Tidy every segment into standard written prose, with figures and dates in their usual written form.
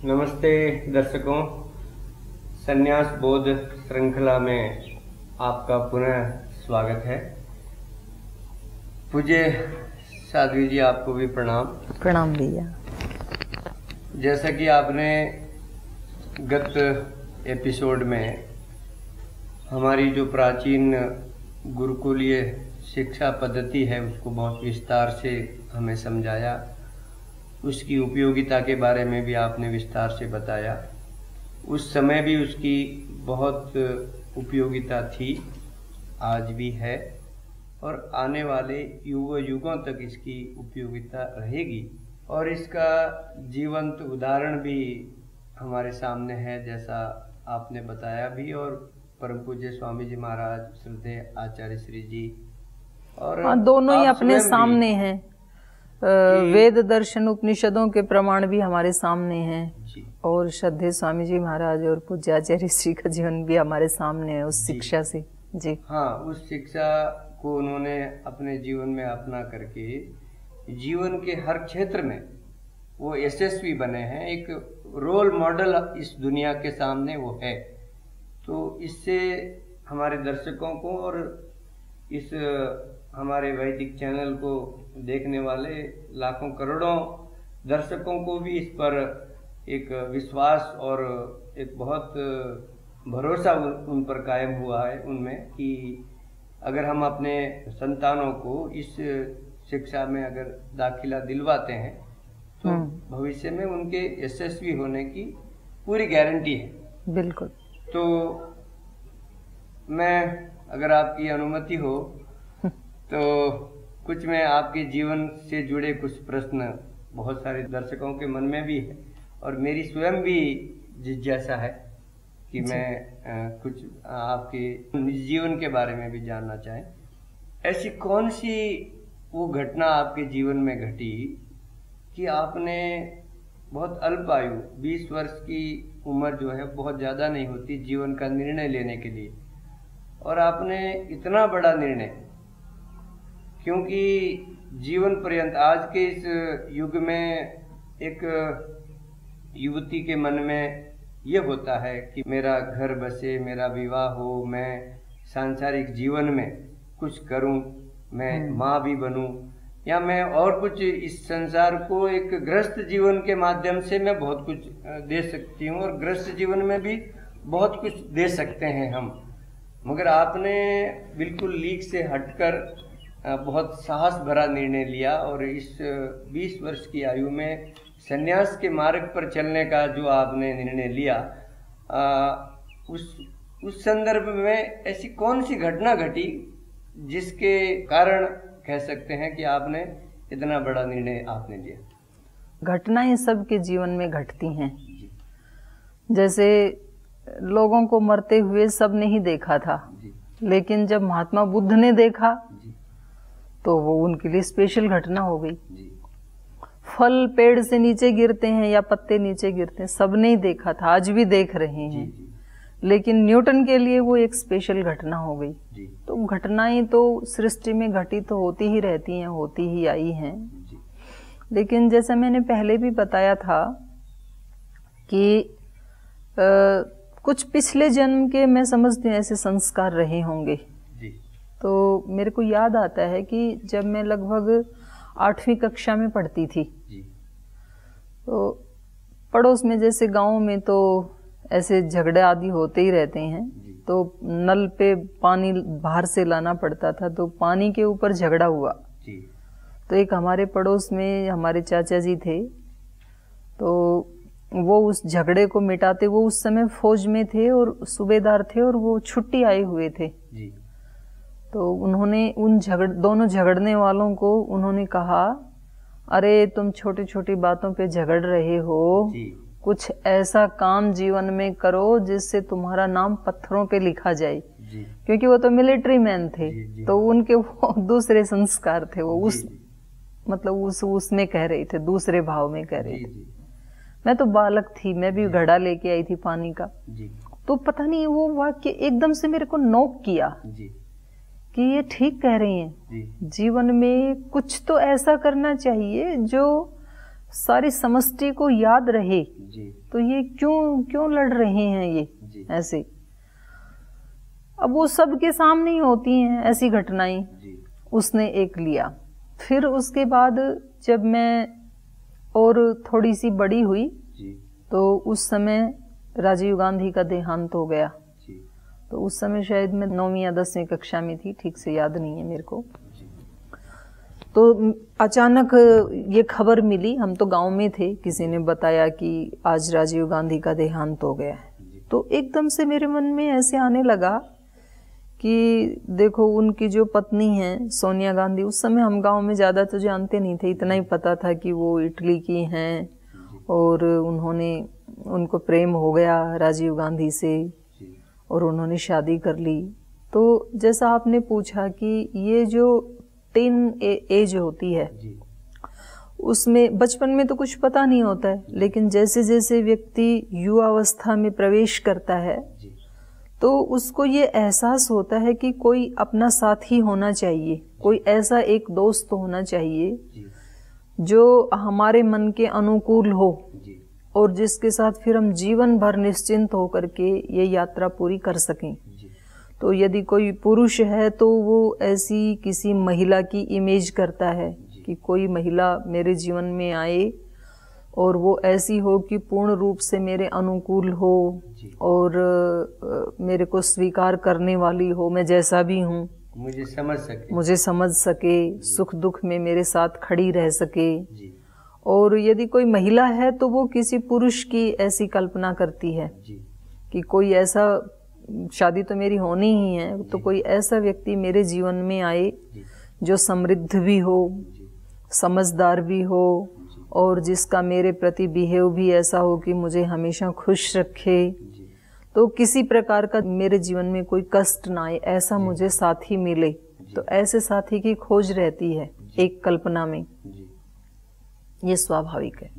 नमस्ते दर्शकों, संन्यास बोध श्रृंखला में आपका पुनः स्वागत है। पूज्य साध्वी जी, आपको भी प्रणाम। प्रणाम भैया। जैसा कि आपने गत एपिसोड में हमारी जो प्राचीन गुरुकुलीय शिक्षा पद्धति है उसको बहुत विस्तार से हमें समझाया, उसकी उपयोगिता के बारे में भी आपने विस्तार से बताया। उस समय भी उसकी बहुत उपयोगिता थी, आज भी है और आने वाले युगों तक इसकी उपयोगिता रहेगी। और इसका जीवंत उदाहरण भी हमारे सामने है, जैसा आपने बताया भी। और परम पूज्य स्वामी जी महाराज, श्रद्धेय आचार्य श्री जी और दोनों ही अपने सामने हैं। वेद दर्शन उपनिषदों के प्रमाण भी हमारे सामने हैं और श्रद्धेय स्वामी जी महाराज और पूज्य आचार्य श्री का जीवन भी हमारे सामने है उस शिक्षा से। जी हाँ, उस शिक्षा को उन्होंने अपने जीवन में अपना करके जीवन के हर क्षेत्र में वो यशस्वी बने हैं। एक रोल मॉडल इस दुनिया के सामने वो है। तो इससे हमारे दर्शकों को और इस हमारे वैदिक चैनल को देखने वाले लाखों करोड़ों दर्शकों को भी इस पर एक विश्वास और एक बहुत भरोसा उन पर कायम हुआ है उनमें, कि अगर हम अपने संतानों को इस शिक्षा में अगर दाखिला दिलवाते हैं तो भविष्य में उनके यशस्वी होने की पूरी गारंटी है। बिल्कुल। तो मैं, अगर आपकी अनुमति हो तो कुछ मैं आपके जीवन से जुड़े कुछ प्रश्न बहुत सारे दर्शकों के मन में भी है और मेरी स्वयं भी जिज्ञासा है कि मैं कुछ आपके निज जीवन के बारे में भी जानना चाहें। ऐसी कौन सी वो घटना आपके जीवन में घटी कि आपने बहुत अल्प आयु, 20 वर्ष की उम्र जो है बहुत ज़्यादा नहीं होती जीवन का निर्णय लेने के लिए, और आपने इतना बड़ा निर्णय, क्योंकि जीवन पर्यंत आज के इस युग में एक युवती के मन में ये होता है कि मेरा घर बसे, मेरा विवाह हो, मैं सांसारिक जीवन में कुछ करूं, मैं माँ भी बनूं, या मैं और कुछ इस संसार को एक गृहस्थ जीवन के माध्यम से मैं बहुत कुछ दे सकती हूँ और गृहस्थ जीवन में भी बहुत कुछ दे सकते हैं हम। मगर आपने बिल्कुल लीक से हटकर बहुत साहस भरा निर्णय लिया और इस 20 वर्ष की आयु में संन्यास के मार्ग पर चलने का जो आपने निर्णय लिया, उस संदर्भ में ऐसी कौन सी घटना घटी जिसके कारण कह सकते हैं कि आपने इतना बड़ा निर्णय आपने लिया? घटनाएं सबके जीवन में घटती हैं। जैसे लोगों को मरते हुए सबने ही देखा था, लेकिन जब महात्मा बुद्ध ने देखा तो वो उनके लिए स्पेशल घटना हो गई। फल पेड़ से नीचे गिरते हैं या पत्ते नीचे गिरते हैं, सबने ही देखा था, आज भी देख रहे हैं। लेकिन न्यूटन के लिए वो एक स्पेशल घटना हो गई। तो घटनाएं तो सृष्टि में घटी तो होती ही रहती हैं, होती ही आई हैं। लेकिन जैसा मैंने पहले भी बताया था कि कुछ पिछले जन्म के मैं समझती हूँ ऐसे संस्कार रहे होंगे। तो मेरे को याद आता है कि जब मैं लगभग 8वीं कक्षा में पढ़ती थी, तो पड़ोस में जैसे गांव में तो ऐसे झगड़े आदि होते ही रहते हैं, तो नल पे पानी बाहर से लाना पड़ता था, तो पानी के ऊपर झगड़ा हुआ। तो एक हमारे पड़ोस में हमारे चाचा जी थे, तो वो उस झगड़े को मिटाते, वो उस समय फौज में थे और सूबेदार थे और वो छुट्टी आए हुए थे। तो उन्होंने उन दोनों झगड़ने वालों को उन्होंने कहा, अरे तुम छोटी छोटी बातों पे झगड़ रहे हो, कुछ ऐसा काम जीवन में करो जिससे तुम्हारा नाम पत्थरों पे लिखा जाए। क्योंकि वो तो मिलिट्री मैन थे, तो उनके वो दूसरे संस्कार थे, वो उस मतलब उसमें कह रहे थे, दूसरे भाव में कह रहे थे। मैं तो बालक थी, मैं भी घड़ा लेके आई थी पानी का। तो पता नहीं वो वाक्य एकदम से मेरे को नोक किया कि ये ठीक कह रही हैं। जीवन में कुछ तो ऐसा करना चाहिए जो सारी समष्टि को याद रहे जी तो ये क्यों लड़ रहे हैं ये जी ऐसे। अब वो सबके सामने ही होती हैं ऐसी घटनाएं। जी उसने एक लिया। फिर उसके बाद जब मैं और थोड़ी सी बड़ी हुई जी तो उस समय राजीव गांधी का देहांत हो गया। जी तो उस समय शायद मैं 9वीं या 10वीं कक्षा में थी, ठीक से याद नहीं है मेरे को। जी तो अचानक ये खबर मिली, हम तो गांव में थे, किसी ने बताया कि आज राजीव गांधी का देहांत हो गया है। जी तो एकदम से मेरे मन में ऐसे आने लगा कि देखो उनकी जो पत्नी है सोनिया गांधी, उस समय हम गांव में ज़्यादा तो जानते नहीं थे, इतना ही पता था कि वो इटली की हैं और उनको प्रेम हो गया राजीव गांधी से जी और उन्होंने शादी कर ली। तो जैसा आपने पूछा कि ये जो टीन एज होती है जी उसमें बचपन में तो कुछ पता नहीं होता है, लेकिन जैसे जैसे व्यक्ति युवावस्था में प्रवेश करता है जी तो उसको ये एहसास होता है कि कोई अपना साथी होना चाहिए, कोई ऐसा एक दोस्त होना चाहिए जी जो हमारे मन के अनुकूल हो जी और जिसके साथ फिर हम जीवन भर निश्चिंत होकर के ये यात्रा पूरी कर सकें। जी तो यदि कोई पुरुष है तो वो ऐसी किसी महिला की इमेज करता है कि कोई महिला मेरे जीवन में आए और वो ऐसी हो कि पूर्ण रूप से मेरे अनुकूल हो और मेरे को स्वीकार करने वाली हो, मैं जैसा भी हूँ मुझे समझ सके, सुख दुख में मेरे साथ खड़ी रह सके। जी और यदि कोई महिला है तो वो किसी पुरुष की ऐसी कल्पना करती है जी कि कोई ऐसा, शादी तो मेरी होनी ही है, तो कोई ऐसा व्यक्ति मेरे जीवन में आए जो समृद्ध भी हो, समझदार भी हो और जिसका मेरे प्रति बिहेव भी ऐसा हो कि मुझे हमेशा खुश रखे, तो किसी प्रकार का मेरे जीवन में कोई कष्ट ना आए, ऐसा मुझे साथी मिले। तो ऐसे साथी की खोज रहती है एक कल्पना में, ये स्वाभाविक है।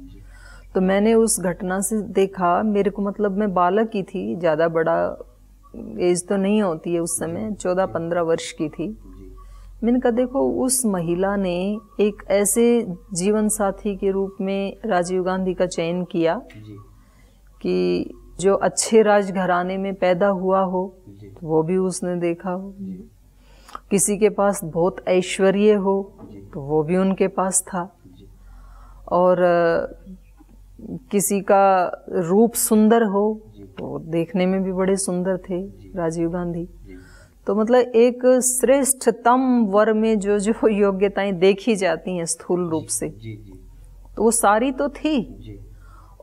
तो मैंने उस घटना से देखा, मेरे को मतलब मैं बालक ही थी, ज़्यादा बड़ा एज तो नहीं होती है उस समय, 14-15 वर्ष की थी। मैंने कहा देखो उस महिला ने एक ऐसे जीवन साथी के रूप में राजीव गांधी का चयन किया कि जो अच्छे राजघराने में पैदा हुआ हो, तो वो भी उसने देखा हो, किसी के पास बहुत ऐश्वर्य हो तो वो भी उनके पास था, और किसी का रूप सुंदर हो तो देखने में भी बड़े सुंदर थे राजीव गांधी। तो मतलब एक श्रेष्ठतम वर में जो जो योग्यताएं देखी जाती हैं स्थूल रूप से, तो वो सारी तो थी।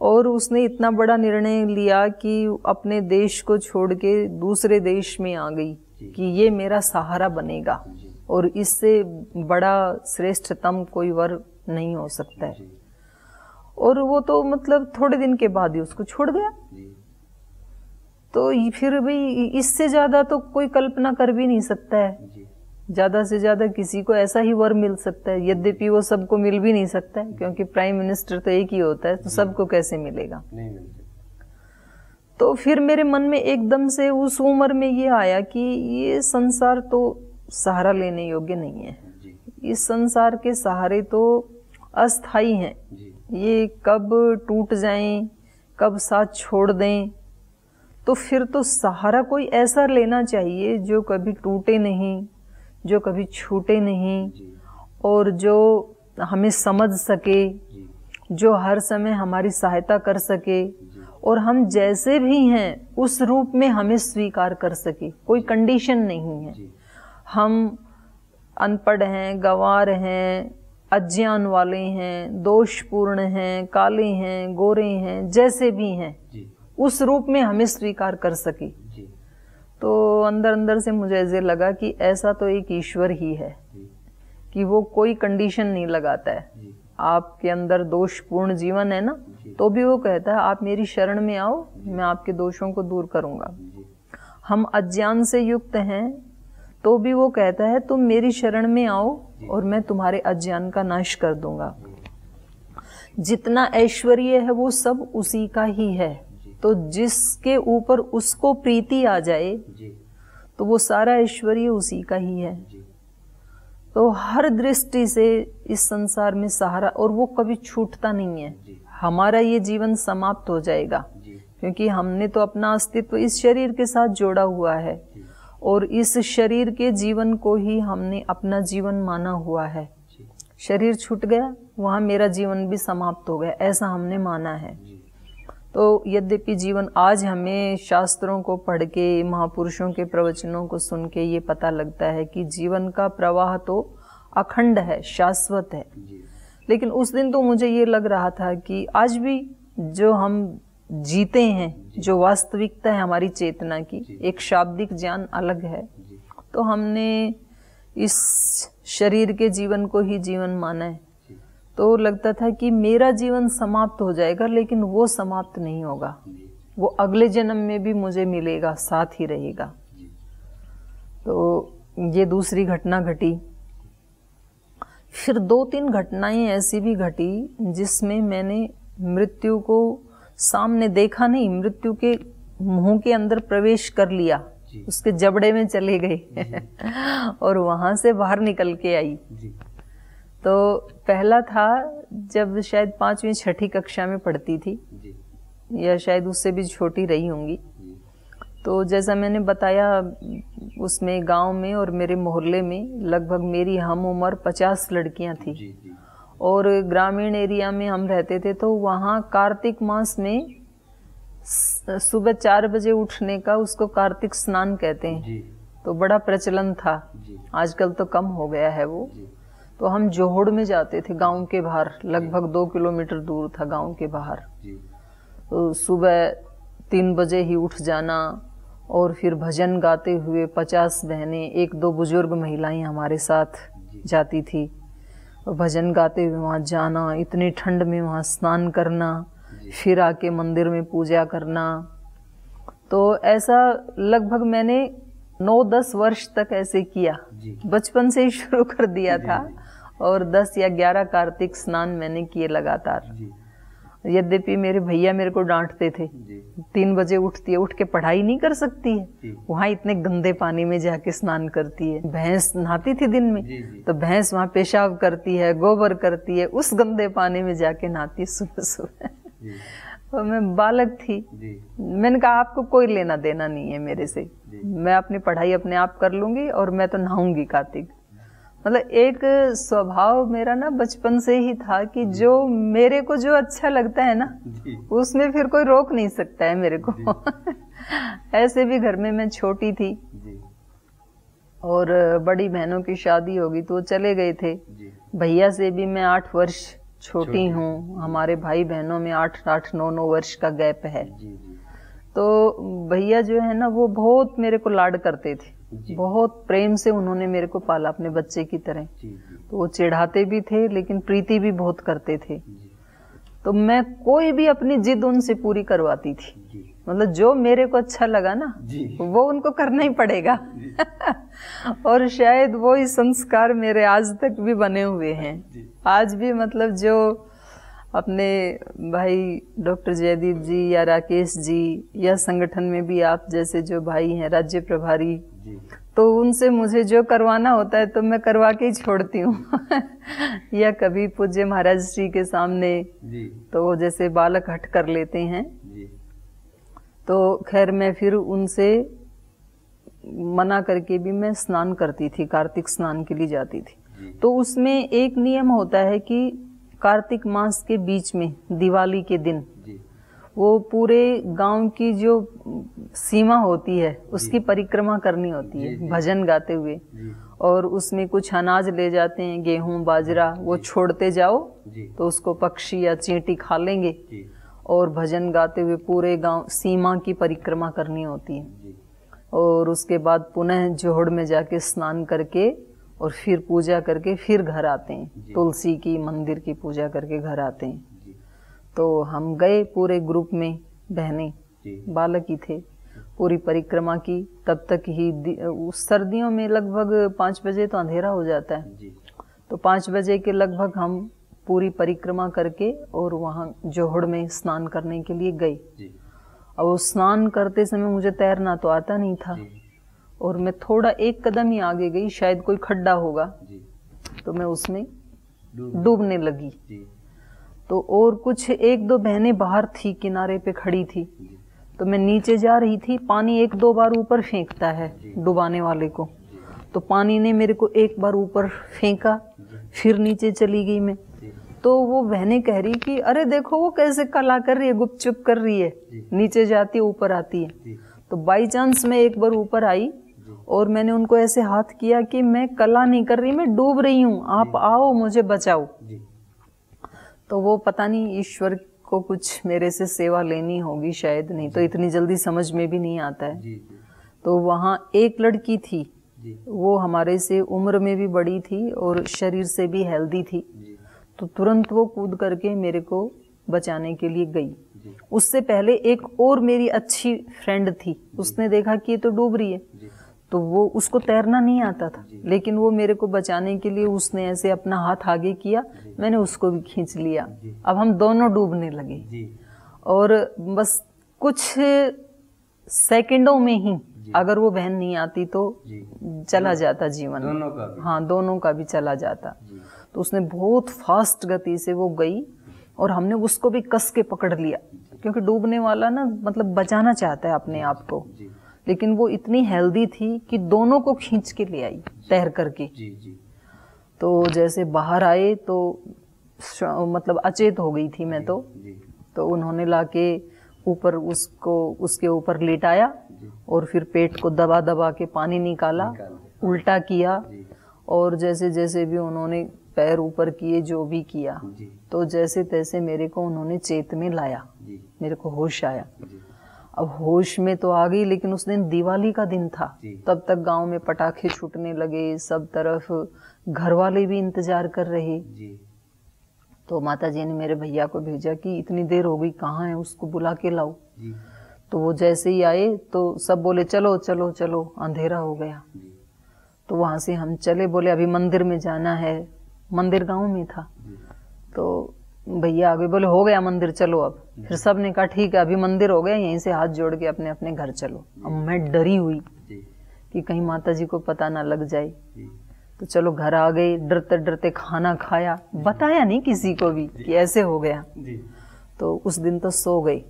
और उसने इतना बड़ा निर्णय लिया कि अपने देश को छोड़ के दूसरे देश में आ गई कि ये मेरा सहारा बनेगा और इससे बड़ा श्रेष्ठतम कोई वर नहीं हो सकता है। और वो तो मतलब थोड़े दिन के बाद ही उसको छोड़ गया। तो फिर भी इससे ज्यादा तो कोई कल्पना कर भी नहीं सकता है। ज्यादा से ज्यादा किसी को ऐसा ही वर मिल सकता है, यद्यपि वो सबको मिल भी नहीं सकता है क्योंकि प्राइम मिनिस्टर तो एक ही होता है, तो सबको कैसे मिलेगा। तो फिर मेरे मन में एकदम से उस उम्र में ये आया कि ये संसार तो सहारा लेने योग्य नहीं है, इस संसार के सहारे तो अस्थाई हैं, ये कब टूट जाएं, कब साथ छोड़ दें। तो फिर तो सहारा कोई ऐसा लेना चाहिए जो कभी टूटे नहीं, जो कभी छूटे नहीं, और जो हमें समझ सके, जो हर समय हमारी सहायता कर सके, और हम जैसे भी हैं उस रूप में हमें स्वीकार कर सके। कोई कंडीशन नहीं है, हम अनपढ़ हैं, गंवार हैं, अज्ञान वाले हैं, दोषपूर्ण हैं, काले हैं, गोरे हैं, जैसे भी हैं उस रूप में हमें स्वीकार कर सके। तो अंदर अंदर से मुझे ऐसे लगा कि ऐसा तो एक ईश्वर ही है कि वो कोई कंडीशन नहीं लगाता है। आपके अंदर दोषपूर्ण जीवन है ना, तो भी वो कहता है आप मेरी शरण में आओ, मैं आपके दोषों को दूर करूंगा। हम अज्ञान से युक्त हैं तो भी वो कहता है तुम मेरी शरण में आओ और मैं तुम्हारे अज्ञान का नाश कर दूंगा। जितना ऐश्वर्य है वो सब उसी का ही है, तो जिसके ऊपर उसको प्रीति आ जाए तो वो सारा ऐश्वर्य उसी का ही है। तो हर दृष्टि से इस संसार में सहारा, और वो कभी छूटता नहीं है। हमारा ये जीवन समाप्त हो जाएगा क्योंकि हमने तो अपना अस्तित्व इस शरीर के साथ जोड़ा हुआ है और इस शरीर के जीवन को ही हमने अपना जीवन माना हुआ है। शरीर छूट गया, वहाँ मेरा जीवन भी समाप्त हो गया, ऐसा हमने माना है। तो यद्यपि जीवन आज हमें शास्त्रों को पढ़ के, महापुरुषों के प्रवचनों को सुन के ये पता लगता है कि जीवन का प्रवाह तो अखंड है, शाश्वत है, लेकिन उस दिन तो मुझे ये लग रहा था कि आज भी जो हम जीते हैं, जो वास्तविकता है हमारी चेतना की, एक शाब्दिक ज्ञान अलग है, तो हमने इस शरीर के जीवन को ही जीवन माना है। तो लगता था कि मेरा जीवन समाप्त हो जाएगा, लेकिन वो समाप्त नहीं होगा, वो अगले जन्म में भी मुझे मिलेगा, साथ ही रहेगा। तो ये दूसरी घटना घटी। फिर 2-3 घटनाएं ऐसी भी घटी जिसमें मैंने मृत्यु को सामने देखा नहीं, मृत्यु के मुंह के अंदर प्रवेश कर लिया, उसके जबड़े में चले गए और वहां से बाहर निकल के आई। तो पहला था जब शायद 5वीं-6ठी कक्षा में पढ़ती थी, या शायद उससे भी छोटी रही होंगी। तो जैसा मैंने बताया, उसमें गांव में और मेरे मोहल्ले में लगभग मेरी हम उम्र 50 लड़कियां थी। और ग्रामीण एरिया में हम रहते थे, तो वहाँ कार्तिक मास में सुबह 4 बजे उठने का, उसको कार्तिक स्नान कहते हैं, तो बड़ा प्रचलन था। आजकल तो कम हो गया है वो। तो हम जोहड़ में जाते थे, गांव के बाहर, लगभग 2 किलोमीटर दूर था गांव के बाहर। तो सुबह 3 बजे ही उठ जाना और फिर भजन गाते हुए 50 बहनें, 1-2 बुजुर्ग महिलाएं हमारे साथ जाती थी, भजन गाते हुए वहाँ जाना, इतनी ठंड में वहाँ स्नान करना, फिर आके मंदिर में पूजा करना। तो ऐसा लगभग मैंने 9-10 वर्ष तक ऐसे किया, बचपन से ही शुरू कर दिया था। और 10 या 11 कार्तिक स्नान मैंने किए लगातार। यद्यपि मेरे भैया मेरे को डांटते थे, 3 बजे उठती है, उठ के पढ़ाई नहीं कर सकती है, वहाँ इतने गंदे पानी में जाके स्नान करती है। भैंस नहाती थी दिन में, तो भैंस वहाँ पेशाब करती है, गोबर करती है, उस गंदे पानी में जाके नहाती है सुबह सुबह। तो मैं बालक थी, मैंने कहा आपको कोई लेना देना नहीं है मेरे से, मैं अपनी पढ़ाई अपने आप कर लूंगी और मैं तो नहाऊंगी कार्तिक। मतलब एक स्वभाव मेरा ना बचपन से ही था कि जो मेरे को जो अच्छा लगता है ना, उसमें फिर कोई रोक नहीं सकता है मेरे को। ऐसे भी घर में मैं छोटी थी और बड़ी बहनों की शादी होगी तो वो चले गए थे। भैया से भी मैं 8 वर्ष छोटी हूँ, हमारे भाई बहनों में 8-8, 9-9 वर्ष का गैप है। तो भैया जो है ना, वो बहुत मेरे को लाड करते थे, बहुत प्रेम से उन्होंने मेरे को पाला अपने बच्चे की तरह। तो वो चिढ़ाते भी थे लेकिन प्रीति भी बहुत करते थे। तो मैं कोई भी अपनी जिद उनसे पूरी करवाती थी, मतलब जो मेरे को अच्छा लगा ना वो उनको करना ही पड़ेगा। और शायद वो ही संस्कार मेरे आज तक भी बने हुए हैं। आज भी मतलब जो अपने भाई डॉक्टर जयदीप जी या राकेश जी या संगठन में भी आप जैसे जो भाई हैं राज्य प्रभारी, तो उनसे मुझे जो करवाना होता है तो मैं करवा के ही छोड़ती हूँ। या कभी पूज्य महाराज श्री के सामने तो वो जैसे बालक हट कर लेते हैं, तो खैर मैं फिर उनसे मना करके भी मैं स्नान करती थी, कार्तिक स्नान के लिए जाती थी। तो उसमें एक नियम होता है कि कार्तिक मास के बीच में दिवाली के दिन वो पूरे गांव की जो सीमा होती है उसकी परिक्रमा करनी होती है भजन गाते हुए, और उसमें कुछ अनाज ले जाते हैं, गेहूं बाजरा, वो छोड़ते जाओ तो उसको पक्षी या चींटी खा लेंगे, और भजन गाते हुए पूरे गांव सीमा की परिक्रमा करनी होती है। और उसके बाद पुनः जोहड़ में जाके स्नान करके और फिर पूजा करके फिर घर आते हैं, तुलसी की मंदिर की पूजा करके घर आते हैं। तो हम गए पूरे ग्रुप में, बहनें बालक ही थे, पूरी परिक्रमा की। तब तक ही सर्दियों में लगभग 5 बजे तो अंधेरा हो जाता है, तो 5 बजे के लगभग हम पूरी परिक्रमा करके और वहाँ जोहड़ में स्नान करने के लिए गए। और स्नान करते समय मुझे तैरना तो आता नहीं था, और मैं थोड़ा 1 कदम ही आगे गई, शायद कोई खड्डा होगा, तो मैं उसमें डूबने लगी। जी। तो और कुछ एक दो बहनें बाहर थी, किनारे पे खड़ी थी, तो मैं नीचे जा रही थी। पानी एक दो बार ऊपर फेंकता है डुबाने वाले को, तो पानी ने मेरे को एक बार ऊपर फेंका, फिर नीचे चली गई मैं। तो वो बहनें कह रही कि अरे देखो वो कैसे कला कर रही है, गुपचुप कर रही है, नीचे जाती है ऊपर आती है। तो बाई चांस मैं एक बार ऊपर आई और मैंने उनको ऐसे हाथ किया कि मैं कला नहीं कर रही, मैं डूब रही हूँ, आप आओ मुझे बचाओ। तो वो पता नहीं ईश्वर को कुछ मेरे से सेवा लेनी होगी शायद, नहीं तो इतनी जल्दी समझ में भी नहीं आता है। तो वहाँ एक लड़की थी, वो हमारे से उम्र में भी बड़ी थी और शरीर से भी हेल्दी थी। तो तुरंत वो कूद करके मेरे को बचाने के लिए गई। उससे पहले एक और मेरी अच्छी फ्रेंड थी, उसने देखा कि ये तो डूब रही है, तो वो उसको तैरना नहीं आता था, लेकिन वो मेरे को बचाने के लिए उसने ऐसे अपना हाथ आगे किया, मैंने उसको भी खींच लिया। अब हम दोनों डूबने लगे और बस कुछ सेकंडों में ही अगर वो बहन नहीं आती तो चला जाता जीवन, दोनों का भी। हाँ दोनों का भी चला जाता। तो उसने बहुत फास्ट गति से वो गई और हमने उसको भी कस के पकड़ लिया, क्योंकि डूबने वाला ना मतलब बचाना चाहता है अपने आप को, लेकिन वो इतनी हेल्दी थी कि दोनों को खींच के ले आई तैर करके। तो जैसे बाहर आए तो मतलब अचेत हो गई थी मैं तो उन्होंने लाके ऊपर उसको उसके ऊपर लेटाया और फिर पेट को दबा दबा के पानी निकाला, उल्टा किया और जैसे जैसे भी उन्होंने पैर ऊपर किए, जो भी किया, तो जैसे तैसे मेरे को उन्होंने चेत में लाया, मेरे को होश आया। अब होश में तो आ गई, लेकिन उस दिन दिवाली का दिन था, तब तक गांव में पटाखे छूटने लगे, सब तरफ घर वाले भी इंतजार कर रहे। तो माता जी ने मेरे भैया को भेजा कि इतनी देर हो गई, कहाँ है, उसको बुला के लाओ। तो वो जैसे ही आए तो सब बोले चलो चलो चलो, अंधेरा हो गया। तो वहां से हम चले, बोले अभी मंदिर में जाना है, मंदिर गांव में था। तो भैया आगे बोले हो गया मंदिर, चलो अब। फिर सब ने कहा ठीक है अभी मंदिर हो गया, यहीं से हाथ जोड़ के अपने अपने घर चलो। अब मैं डरी हुई कि कहीं माता जी को पता ना लग जाए। तो चलो घर आ गए, डरते डरते खाना खाया, बताया नहीं किसी को भी कि ऐसे हो गया। तो उस दिन तो सो गई।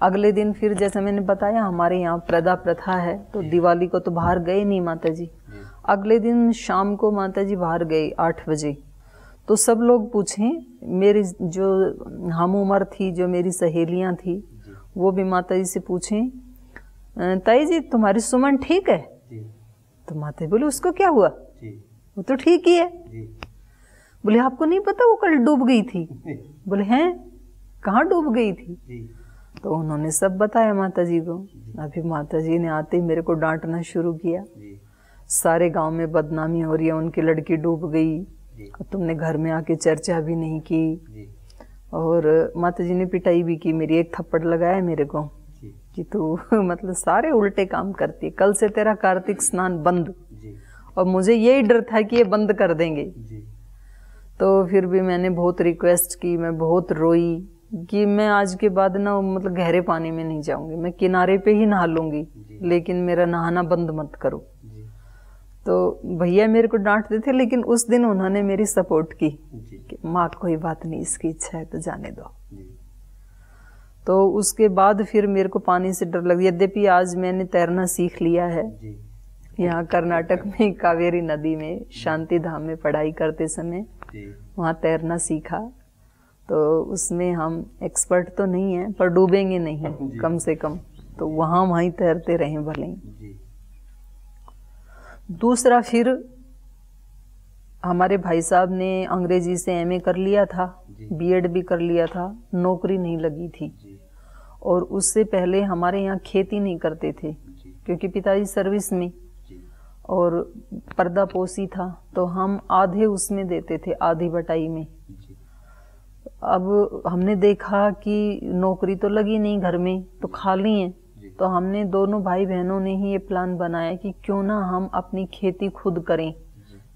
अगले दिन फिर जैसे मैंने बताया हमारे यहाँ प्रदा प्रथा है, तो दिवाली को तो बाहर गए नहीं माता जी। अगले दिन शाम को माता जी बाहर गए 8 बजे। तो सब लोग पूछें, मेरी जो हम उम्र थी, जो मेरी सहेलियां थी, वो भी माता जी से पूछें ताई जी तुम्हारी सुमन ठीक है? तो माता जी बोले उसको क्या हुआ, वो तो ठीक ही है। बोले आपको नहीं पता वो कल डूब गई थी? बोले हैं, कहाँ डूब गई थी? तो उन्होंने सब बताया माता जी को। अभी माता जी ने आते ही मेरे को डांटना शुरू किया, सारे गांव में बदनामी हो रही है, उनकी लड़की डूब गई, तुमने घर में आके चर्चा भी नहीं की। और माता जी ने पिटाई भी की, मेरी एक थप्पड़ लगाया मेरे को कि तू मतलब सारे उल्टे काम करती है, कल से तेरा कार्तिक स्नान बंद। और मुझे यही डर था कि ये बंद कर देंगे। तो फिर भी मैंने बहुत रिक्वेस्ट की, मैं बहुत रोई कि मैं आज के बाद ना मतलब गहरे पानी में नहीं जाऊंगी, मैं किनारे पे ही नहा लूंगी, लेकिन मेरा नहाना बंद मत करो। तो भैया मेरे को डांटते थे, लेकिन उस दिन उन्होंने मेरी सपोर्ट की कि माँ कोई बात नहीं, इसकी इच्छा है तो जाने दो। तो उसके बाद फिर मेरे को पानी से डर लग, यद्यपि आज मैंने तैरना सीख लिया है। यहाँ कर्नाटक में कावेरी नदी में शांति धाम में पढ़ाई करते समय वहाँ तैरना सीखा। तो उसमें हम एक्सपर्ट तो नहीं है, पर डूबेंगे नहीं कम से कम, तो वहीं तैरते रहे भले ही। दूसरा फिर हमारे भाई साहब ने अंग्रेजी से एमए कर लिया था, बीएड भी कर लिया था, नौकरी नहीं लगी थी। और उससे पहले हमारे यहाँ खेती नहीं करते थे, क्योंकि पिताजी सर्विस में, और पर्दा पोसी था, तो हम आधे उसमें देते थे, आधी बटाई में। अब हमने देखा कि नौकरी तो लगी नहीं घर में, तो खाली है, तो हमने दोनों भाई बहनों ने ही ये प्लान बनाया कि क्यों ना हम अपनी खेती खुद करें।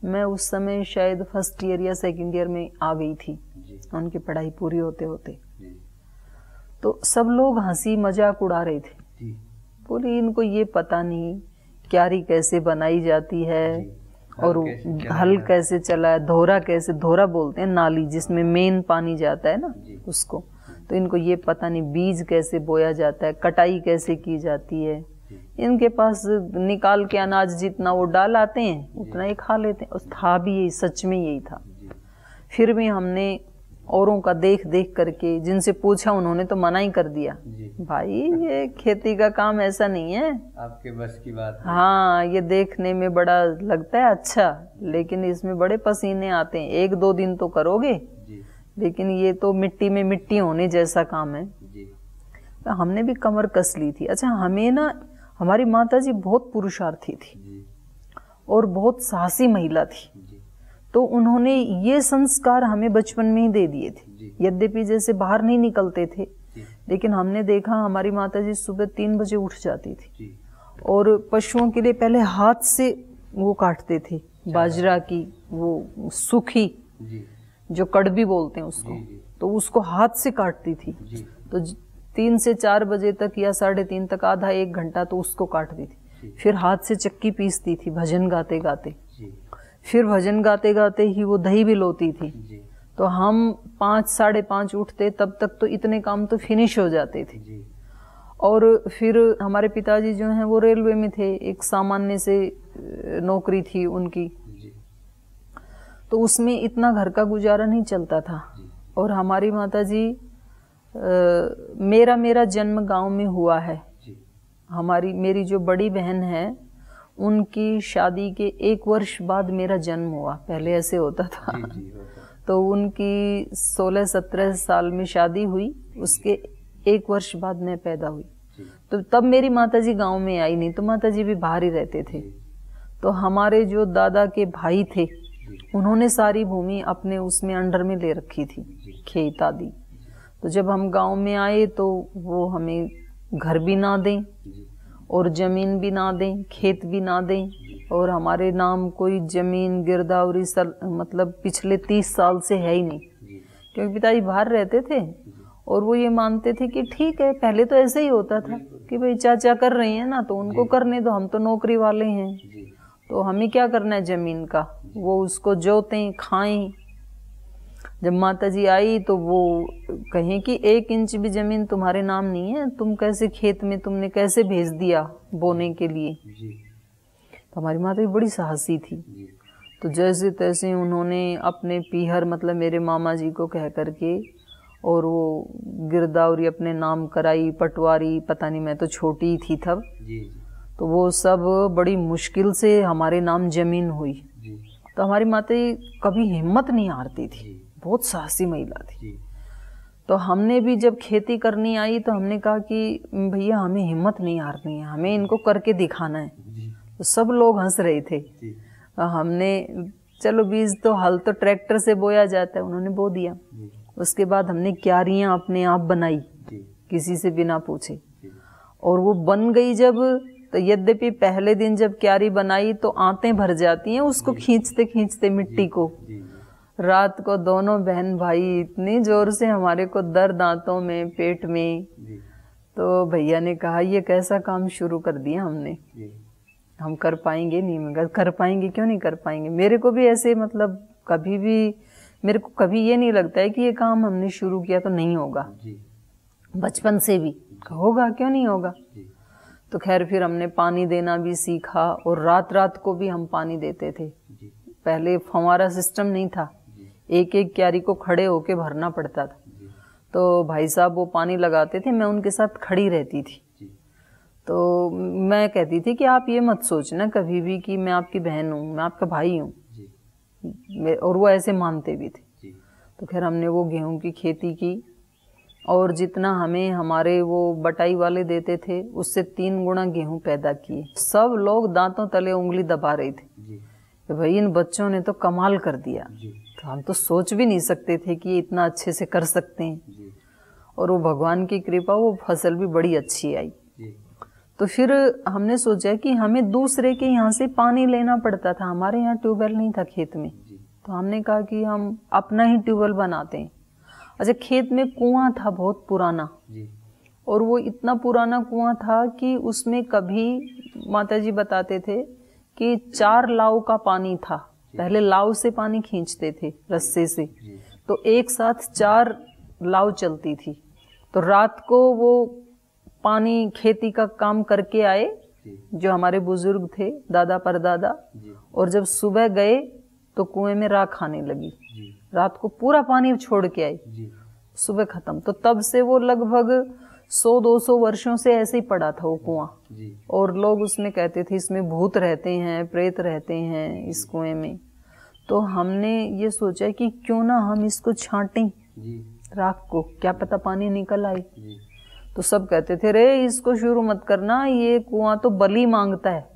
मैं उस समय शायद फर्स्ट ईयर या सेकंड ईयर में आ गई थी, उनकी पढ़ाई पूरी होते होते। तो सब लोग हंसी मजाक उड़ा रहे थे, बोले इनको ये पता नहीं क्यारी कैसे बनाई जाती है, और हल कैसे चला है, धोरा कैसे, धोरा बोलते हैं नाली जिसमें मेन पानी जाता है ना उसको, तो इनको ये पता नहीं बीज कैसे बोया जाता है, कटाई कैसे की जाती है। इनके पास निकाल के अनाज जितना वो डाल आते हैं उतना ही खा लेते हैं। और था भी यही, सच में यही था। फिर भी हमने औरों का देख देख करके, जिनसे पूछा उन्होंने तो मना ही कर दिया, भाई ये खेती का काम ऐसा नहीं है, आपके बस की बात है। हाँ, ये देखने में बड़ा लगता है अच्छा, लेकिन इसमें बड़े पसीने आते हैं। 1-2 दिन तो करोगे, लेकिन ये तो मिट्टी में मिट्टी होने जैसा काम है। तो हमने भी कमर कस ली थी। अच्छा, हमें ना, हमारी माता जी बहुत पुरुषार्थी थी और बहुत साहसी महिला थी, तो उन्होंने ये संस्कार हमें बचपन में ही दे दिए थे। यद्यपि जैसे बाहर नहीं निकलते थे, लेकिन हमने देखा हमारी माता जी सुबह 3 बजे उठ जाती थी और पशुओं के लिए पहले हाथ से वो काटते थे, बाजरा की वो सूखी जो कड़बी बोलते हैं उसको, तो उसको हाथ से काटती थी। तो 3 से 4 बजे तक या 3:30 तक आधा 1 घंटा तो उसको काटती थी। फिर हाथ से चक्की पीसती थी भजन गाते गाते, फिर भजन गाते गाते ही वो दही भी लोती थी। तो हम 5, 5:30 उठते, तब तक तो इतने काम तो फिनिश हो जाते थे। और फिर हमारे पिताजी जो हैं वो रेलवे में थे, एक सामान्य से नौकरी थी उनकी, तो उसमें इतना घर का गुजारा नहीं चलता था। और हमारी माताजी, मेरा जन्म गांव में हुआ है। मेरी जो बड़ी बहन है उनकी शादी के 1 वर्ष बाद मेरा जन्म हुआ, पहले ऐसे होता था। तो उनकी 16-17 साल में शादी हुई, उसके 1 वर्ष बाद मैं पैदा हुई। तो तब मेरी माताजी गांव में आई नहीं, तो माताजी भी बाहर ही रहते थे। तो हमारे जो दादा के भाई थे उन्होंने सारी भूमि अपने उसमें अंडर में ले रखी थी, खेत आदि। तो जब हम गांव में आए तो वो हमें घर भी ना दें और जमीन भी ना दें, खेत भी ना दें, और हमारे नाम कोई जमीन गिरदावरी मतलब पिछले 30 साल से है ही नहीं, क्योंकि पिताजी बाहर रहते थे और वो ये मानते थे कि ठीक है, पहले तो ऐसे ही होता था कि भाई चाचा कर रहे हैं ना तो उनको करने दो, हम तो नौकरी वाले हैं, तो हमें क्या करना है जमीन का, वो उसको जोतें खाएं। जब माताजी आई तो वो कहें कि 1 इंच भी जमीन तुम्हारे नाम नहीं है, तुम कैसे खेत में, तुमने कैसे भेज दिया बोने के लिए। तो हमारी माता भी बड़ी साहसी थी, तो जैसे तैसे उन्होंने अपने पीहर मतलब मेरे मामा जी को कह करके और वो गिरदावरी अपने नाम कराई, पटवारी, पता नहीं, मैं तो छोटी थी तब, तो वो सब बड़ी मुश्किल से हमारे नाम जमीन हुई। तो हमारी माता कभी हिम्मत नहीं हारती थी, बहुत साहसी महिला थी। तो हमने भी जब खेती करनी आई तो हमने कहा कि भैया हमें हिम्मत नहीं हारनी है, हमें इनको करके दिखाना है। तो सब लोग हंस रहे थे। तो हमने चलो बीज तो हल तो ट्रैक्टर से बोया जाता है, उन्होंने बो दिया। उसके बाद हमने क्यारियां अपने आप बनाई किसी से बिना पूछे, और वो बन गई जब, तो यद्यपि पहले दिन जब क्यारी बनाई तो आंतें भर जाती हैं उसको खींचते खींचते मिट्टी को। रात को दोनों बहन भाई इतनी जोर से हमारे को दर्द आंतों में, पेट में, तो भैया ने कहा ये कैसा काम शुरू कर दिया हमने, हम कर पाएंगे नहीं। मैं कर पाएंगे, क्यों नहीं कर पाएंगे। मेरे को भी ऐसे मतलब कभी भी, मेरे को कभी ये नहीं लगता है कि ये काम हमने शुरू किया तो नहीं होगा, बचपन से भी होगा, क्यों नहीं होगा। तो खैर फिर हमने पानी देना भी सीखा, और रात रात को भी हम पानी देते थे। पहले फंवारा सिस्टम नहीं था, एक एक क्यारी को खड़े होके भरना पड़ता था। तो भाई साहब वो पानी लगाते थे, मैं उनके साथ खड़ी रहती थी। तो मैं कहती थी कि आप ये मत सोचना कभी भी कि मैं आपकी बहन हूँ, मैं आपका भाई हूँ, और वो ऐसे मानते भी थे। तो खैर हमने वो गेहूं की खेती की, और जितना हमें हमारे वो बटाई वाले देते थे उससे 3 गुना गेहूं पैदा किए। सब लोग दांतों तले उंगली दबा रहे थे कि भाई इन बच्चों ने तो कमाल कर दिया। तो हम तो सोच भी नहीं सकते थे कि ये इतना अच्छे से कर सकते हैं, और वो भगवान की कृपा, वो फसल भी बड़ी अच्छी आई। तो फिर हमने सोचा कि हमें दूसरे के यहाँ से पानी लेना पड़ता था, हमारे यहाँ ट्यूबवेल नहीं था खेत में। तो हमने कहा कि हम अपना ही ट्यूबवेल बनाते हैं। अच्छा, खेत में कुआं था बहुत पुराना, और वो इतना पुराना कुआं था कि उसमें कभी, माताजी बताते थे कि 4 लाव का पानी था। पहले लाव से पानी खींचते थे रस्से से, तो एक साथ 4 लाव चलती थी। तो रात को वो पानी खेती का काम करके आए जो हमारे बुजुर्ग थे, दादा परदादा, और जब सुबह गए तो कुएं में राख आने लगी। रात को पूरा पानी छोड़ के आए, सुबह खत्म। तो तब से वो लगभग 100-200 वर्षों से ऐसे ही पड़ा था वो कुआं, और लोग उसमें कहते थे इसमें भूत रहते हैं, प्रेत रहते हैं इस कुएं में। तो हमने ये सोचा कि क्यों ना हम इसको छांटें राख को, क्या पता पानी निकल आए। तो सब कहते थे रे इसको शुरू मत करना, ये कुआं तो बलि मांगता है,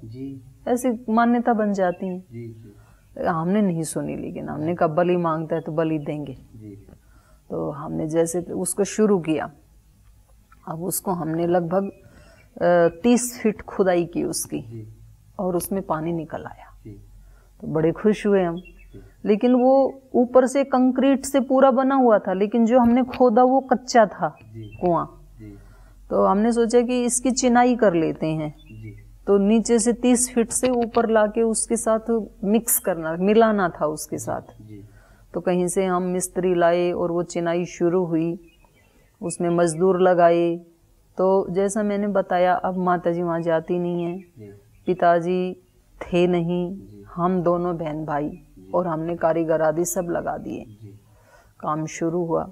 ऐसी मान्यता बन जाती है। हमने नहीं सुनी, लेकिन हमने कहा बलि मांगता है तो बलि देंगे। तो हमने जैसे उसको शुरू किया। अब उसको हमने लगभग 30 फीट खुदाई की उसकी, और उसमें पानी निकल आया। तो बड़े खुश हुए हम। लेकिन वो ऊपर से कंक्रीट से पूरा बना हुआ था, लेकिन जो हमने खोदा वो कच्चा था कुआं। तो हमने सोचा कि इसकी चिनाई कर लेते हैं। तो नीचे से 30 फीट से ऊपर लाके उसके साथ मिक्स करना, मिलाना था उसके साथ। तो कहीं से हम मिस्त्री लाए और वो चिनाई शुरू हुई, उसमें मजदूर लगाए। तो जैसा मैंने बताया, अब माताजी वहाँ जाती नहीं है, पिताजी थे नहीं, हम दोनों बहन भाई, और हमने कारीगर आदि सब लगा दिए। काम शुरू हुआ।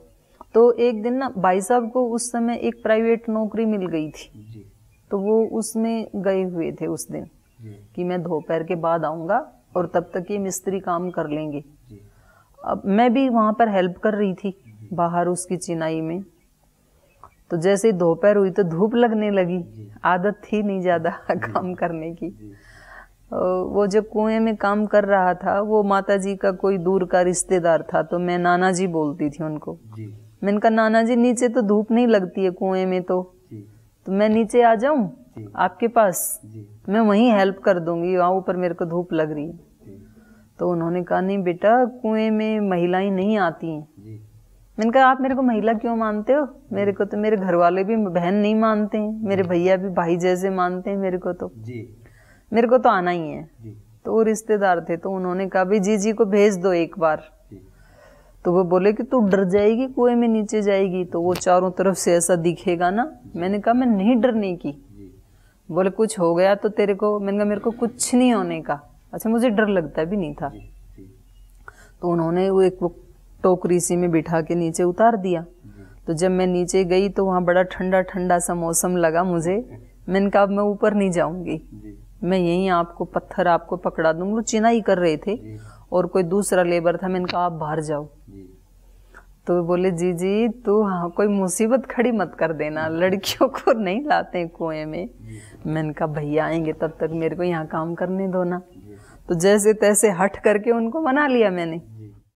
तो एक दिन ना भाई साहब को उस समय एक प्राइवेट नौकरी मिल गई थी, तो वो उसमें गए हुए थे उस दिन कि मैं दोपहर के बाद आऊँगा और तब तक ये मिस्त्री काम कर लेंगे। अब मैं भी वहाँ पर हेल्प कर रही थी बाहर उसकी चिनाई में। तो जैसे ही दोपहर हुई तो धूप लगने लगी, आदत थी नहीं ज़्यादा काम करने की। वो जब कुएं में काम कर रहा था, वो माताजी का कोई दूर का रिश्तेदार था, तो मैं नाना जी बोलती थी उनको। मैंने कहा नाना जी नीचे तो धूप नहीं लगती है कुएं में, तो मैं नीचे आ जाऊं आपके पास, मैं वहीं हेल्प कर दूंगी, वहाँ ऊपर मेरे को धूप लग रही है। तो उन्होंने कहा नहीं बेटा, कुएं में महिलाएं नहीं आती हैं। मैंने कहा आप मेरे को महिला क्यों मानते हो? मेरे को तो मेरे घर वाले भी बहन नहीं मानते हैं, मेरे भैया भी भाई जैसे मानते हैं मेरे को, तो मेरे को तो आना ही है। तो वो रिश्तेदार थे, तो उन्होंने कहा भाई जीजी को भेज दो एक बार। तो वो बोले कि तू डर जाएगी, कुएं में नीचे जाएगी तो वो चारों तरफ से ऐसा दिखेगा ना। मैंने कहा मैं नहीं डरने की। बोले कुछ हो गया तो तेरे को? मैंने कहा मेरे को कुछ नहीं होने का। अच्छा, मुझे डर लगता भी नहीं था। तो उन्होंने वो एक टोकरी सी में बिठा के नीचे उतार दिया। तो जब मैं नीचे गई तो वहाँ बड़ा ठंडा ठंडा सा मौसम लगा मुझे। मैंने कहा अब मैं ऊपर नहीं जाऊंगी, मैं यहीं आपको पत्थर आपको पकड़ा दूंगी। वो चिनाई कर रहे थे और कोई दूसरा लेबर था। मैंने कहा आप बाहर जाओ। तो बोले जी तू हाँ कोई मुसीबत खड़ी मत कर देना, लड़कियों को नहीं लाते कुएं में। मैंने कहा भैया आएंगे तब तक मेरे को यहाँ काम करने दो ना। तो जैसे तैसे हट करके उनको मना लिया मैंने।